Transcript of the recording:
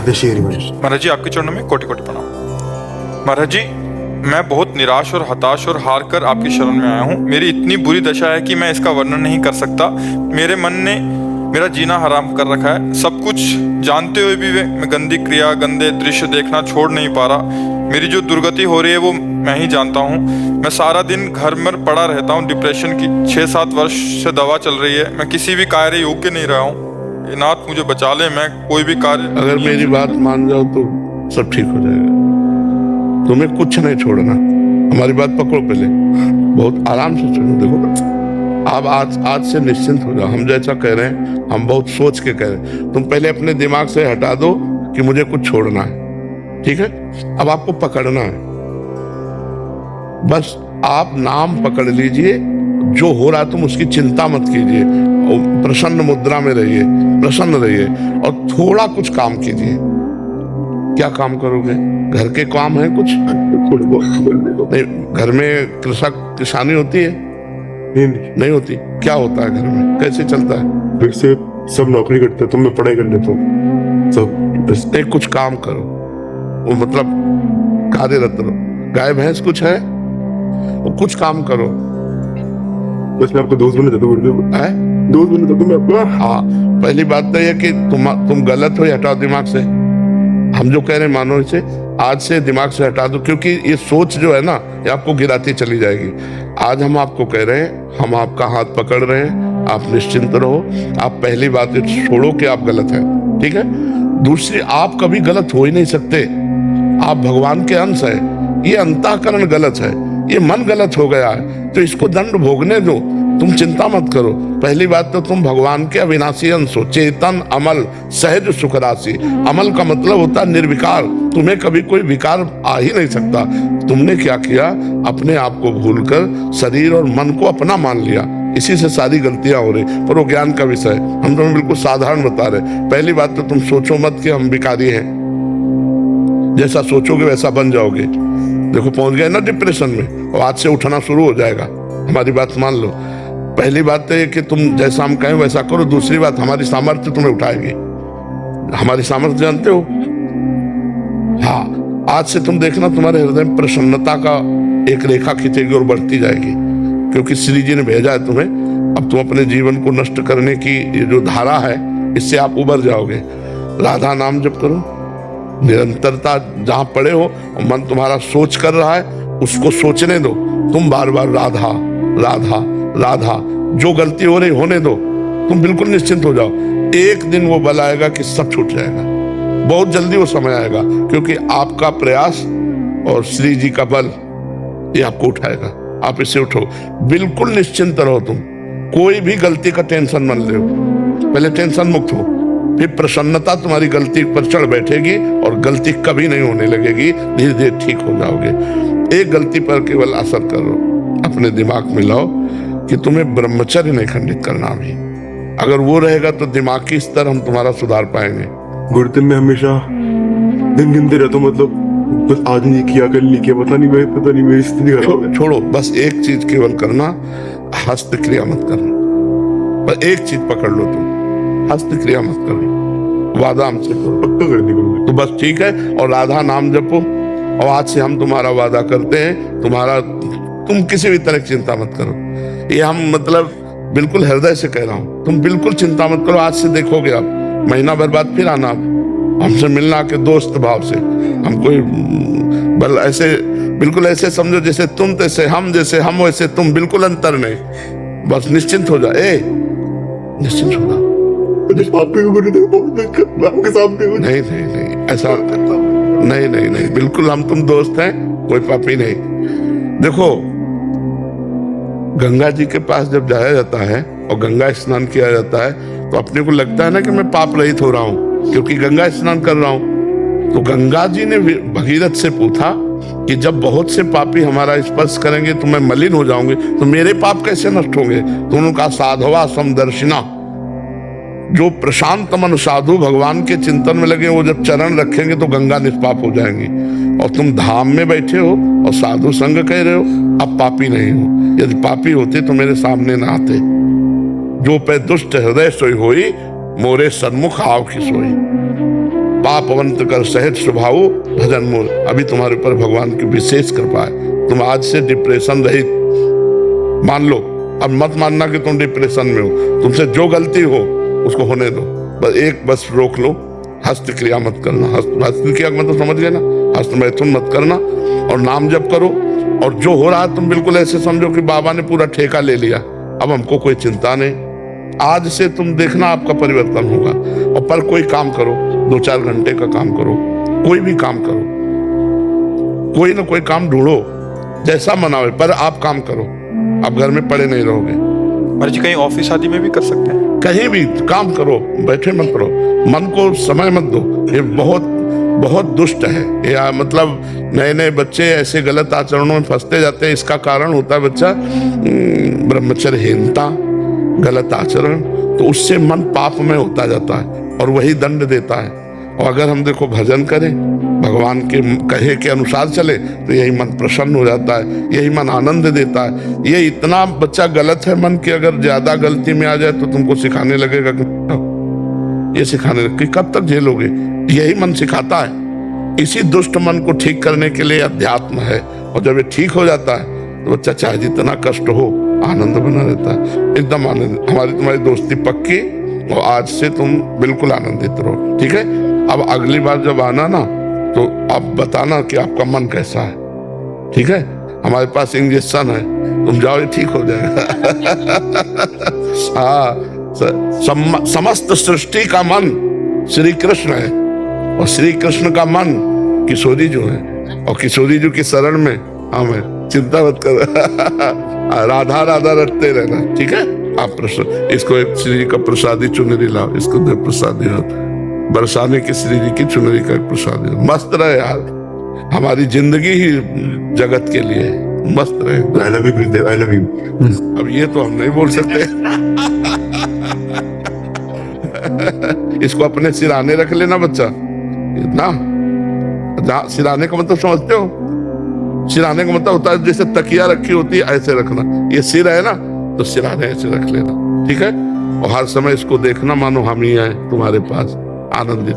देशी गिरी महाराज। महाराज जी आपके चरणों में कोटि कोटि प्रणाम। महाराज जी मैं बहुत निराश और हताश और हार कर आपकी शरण में आया हूँ। मेरी इतनी बुरी दशा है कि मैं इसका वर्णन नहीं कर सकता। मेरे मन ने मेरा जीना हराम कर रखा है। सब कुछ जानते हुए भी मैं गंदी क्रिया गंदे दृश्य देखना छोड़ नहीं पा रहा। मेरी जो दुर्गति हो रही है वो मैं ही जानता हूँ। मैं सारा दिन घर में पड़ा रहता हूँ। डिप्रेशन की 6-7 वर्ष से दवा चल रही है। मैं किसी भी कार्य योग्य नहीं रहा हूँ। नाथ मुझे बचा ले। मैं कोई भी कार्य अगर मेरी बात मान जाओ तो सब ठीक हो जाएगा। तुम्हें कुछ नहीं छोड़ना। हमारी बात पकड़ो पहले, बहुत आराम से सुनो। देखो आप आज से निश्चिंत हो जाओ। हम जैसा कह रहे हैं हम बहुत सोच के कह रहे हैं। तुम पहले अपने दिमाग से हटा दो कि मुझे कुछ छोड़ना है, ठीक है? अब आपको पकड़ना है। बस आप नाम पकड़ लीजिए। जो हो रहा तुम उसकी चिंता मत कीजिए। प्रसन्न मुद्रा में रहिए, प्रसन्न रहिए और थोड़ा कुछ काम कीजिए। क्या काम करोगे? घर के काम है कुछ? थोड़ी बहुत नहीं, घर में किसानी होती है? नहीं होती। क्या होता है घर में? कैसे चलता है? वैसे सब नौकरी करते हैं, तो मैं पढ़ाई कर लेता हूँ सब। नहीं, कुछ काम करो। वो मतलब कार्यरत रहो। गाय भैंस कुछ है? वो कुछ काम करो। बस मैं आपको दोस्त बना देता हूँ। दोस्त बना देता हूँ मैं आपका। हाँ, पहली बात तो यह कि तुम गलत हो, ये हटाओ दिमाग से। हम जो कह रहे हैं मानो इसे आज से दिमाग से हटा दो, क्योंकि ये सोच जो है ना ये आपको गिराती चली जाएगी। आज हम आपको कह रहे हैं, हम आपका हाथ पकड़ रहे हैं, आप निश्चिंत रहो। आप पहली बात छोड़ो कि आप गलत हैं, ठीक है? दूसरी, आप कभी गलत हो ही नहीं सकते। आप भगवान के अंश है। ये अंतःकरण गलत है, ये मन गलत हो गया है, तो इसको दंड भोगने दो। तुम चिंता मत करो। पहली बात तो तुम भगवान के अविनाशी अंश हो, चेतन अमल सहज सुख राशि। अमल का मतलब होता है निर्विकार। तुम्हें कभी कोई विकार आ ही नहीं सकता। तुमने क्या किया? अपने आप को भूलकर शरीर और मन को अपना मान लिया। इसी से सारी गलतियां हो रही। पर वो ज्ञान का विषय, हम तुम्हें बिल्कुल साधारण बता रहे। पहली बात तो तुम सोचो मत कि हम भिखारी हैं। जैसा सोचोगे वैसा बन जाओगे। देखो पहुंच गए ना डिप्रेशन में, और आज से उठना शुरू हो जाएगा। हमारी बात मान लो। पहली बात तो ये कि तुम जैसा हम कहें वैसा करो। दूसरी बात, हमारी सामर्थ्य तुम्हें उठाएगी। हमारी सामर्थ्य जानते हो? हाँ, आज से तुम देखना तुम्हारे हृदय में प्रसन्नता का एक रेखा खींचेगी और बढ़ती जाएगी, क्योंकि श्री जी ने भेजा है तुम्हें। अब तुम अपने जीवन को नष्ट करने की ये जो धारा है, इससे आप उबर जाओगे। राधा नाम जप करो निरंतरता। जहां पड़े हो और मन तुम्हारा सोच कर रहा है, उसको सोचने दो। तुम बार बार राधा राधा राधा। जो गलती हो रही होने दो। तुम बिल्कुल निश्चिंत हो जाओ। एक दिन वो बल आएगा कि सब छूट जाएगा। बहुत जल्दी वो समय आएगा, क्योंकि आपका प्रयास और श्री जी का बल ये आपको उठाएगा। आप इससे उठो, बिल्कुल निश्चिंत रहो। तुम कोई भी गलती का टेंशन मत लो। पहले टेंशन मुक्त हो, फिर प्रसन्नता तुम्हारी गलती पर चढ़ बैठेगी और गलती कभी नहीं होने लगेगी। धीरे धीरे ठीक हो जाओगे। एक गलती पर केवल असर करो, अपने दिमाग में लाओ कि तुम्हें ब्रह्मचर्य नहीं खंडित करना भी। अगर वो रहेगा तो दिमागी स्तर हम तुम्हारा सुधार पाएंगे। गुरुदेव में हमेशा दिन गिनते रहता हूँ, मतलब बस आज नहीं किया कल नहीं किया, पता नहीं मैं स्थिति छोड़ो। बस एक चीज केवल करना, हस्त क्रिया मत करना। बस एक चीज पकड़ लो, तुम हस्त क्रिया मत करो। वादा हमसे करो, पक्का कर दी तो बस ठीक है। और राधा नाम जपो। और आज से हम तुम्हारा वादा करते हैं, तुम किसी भी तरह की चिंता मत करो। ये हम मतलब बिल्कुल हृदय से कह रहा हूँ। तुम बिल्कुल चिंता मत करो। आज से देखोगे आप, महीना भर बाद फिर आना हमसे मिलना के दोस्त भाव से। हम कोई बल ऐसे बिल्कुल ऐसे समझो जैसे तुम तैसे हम, जैसे हम वैसे तुम, बिल्कुल अंतर नहीं। बस निश्चिंत हो जाए, निश्चिंत हो जाओ। नहीं नहीं नहीं, ऐसा नहीं नहीं नहीं, बिल्कुल हम तुम दोस्त हैं, कोई पापी नहीं। देखो गंगा जी के पास जब जाया जाता है और गंगा स्नान किया जाता है, तो अपने को लगता है ना कि मैं पाप रहित हो रहा हूं, क्योंकि गंगा स्नान कर रहा हूं। तो गंगा जी ने भगीरथ से पूछा कि जब बहुत से पापी हमारा स्पर्श करेंगे तो मैं मलिन हो जाऊंगी, तो मेरे पाप कैसे नष्ट होंगे? तो उन्होंने कहा साधवा समदर्शिना। जो प्रशांत मन साधु भगवान के चिंतन में लगे, वो जब चरण रखेंगे तो गंगा निष्पाप हो जाएंगी। और तुम धाम में बैठे हो और साधु संग कह रहे हो, अब पापी नहीं हो। यदि पापी होते तो मेरे सामने ना आते। जो पे दुष्ट हृदय सोई होई, मोरे सन्मुख आव की सोई। पापवंत कर सहज स्वभाव भजन मूल। अभी तुम्हारे ऊपर भगवान की विशेष कृपा है, तुम आज से डिप्रेशन रहित मान लो। अब मत मानना कि तुम डिप्रेशन में हो, तुमसे जो गलती हो उसको होने दो, बस रोक लो, हस्त क्रिया मत करना। हस्त क्रिया मतलब समझ गए ना, हस्त मैथुन मत करना, और नाम जप करो। और जो हो रहा है तुम बिल्कुल ऐसे समझो कि बाबा ने पूरा ठेका ले लिया, अब हमको कोई चिंता नहीं। आज से तुम देखना आपका परिवर्तन होगा। और पर कोई काम करो, 2-4 घंटे का काम करो, कोई भी काम करो, कोई ना कोई काम ढूंढो, जैसा मनावे, पर आप काम करो, आप घर में पड़े नहीं रहोगे। महाराज जी कहीं ऑफिस आदि में भी कर सकते हैं? कहीं भी काम करो, बैठे मत रहो, मन को समय मत दो। ये बहुत बहुत दुष्ट है। या मतलब नए नए बच्चे ऐसे गलत आचरणों में फंसते जाते हैं। इसका कारण होता है बच्चा ब्रह्मचर्यहीनता, गलत आचरण, तो उससे मन पाप में होता जाता है और वही दंड देता है। और अगर हम देखो भजन करें, भगवान के कहे के अनुसार चले, तो यही मन प्रसन्न हो जाता है, यही मन आनंद देता है। ये इतना बच्चा गलत है मन की, अगर ज्यादा गलती में आ जाए तो तुमको सिखाने लगेगा कि ये सिखाने लगे, कब तक झेलोगे? यही मन सिखाता है। इसी दुष्ट मन को ठीक करने के लिए अध्यात्म है। और जब ये ठीक हो जाता है तो बच्चा चाहे जितना कष्ट हो आनंद बना रहता है, एकदम आनंद। हमारी तुम्हारी दोस्ती पक्की, और आज से तुम बिल्कुल आनंदित रहो, ठीक है? अब अगली बार जब आना ना, तो आप बताना कि आपका मन कैसा है, ठीक है? हमारे पास इंजेक्शन है, तुम जाओ, ठीक हो जाएगा। हाँ, समस्त सृष्टि का मन श्री कृष्ण है, और श्री कृष्ण का मन किशोरी जो है, और किशोरी जो की शरण में हम है। चिंता मत कर। राधा राधा रटते रहना, ठीक है? आप इसको एक श्री जी का प्रसादी चुनरी लाओ, इसको दे प्रसादी बरसाने की श्री जी की चुनरी का प्रसादी। मस्त रहे यार, हमारी जिंदगी ही जगत के लिए मस्त रहे। I love you Gurudev, I love you. अब ये तो हम नहीं बोल सकते। इसको अपने सिराने रख लेना बच्चा, इतना सिराने का मतलब समझते हो? सिराने का मतलब होता है जैसे तकिया रखी होती है, ऐसे रखना। ये सिर है ना, तो सिराने ऐसे रख लेना, ठीक है? और हर समय इसको देखना मानो हम ही आए तुम्हारे पास, आनंदित।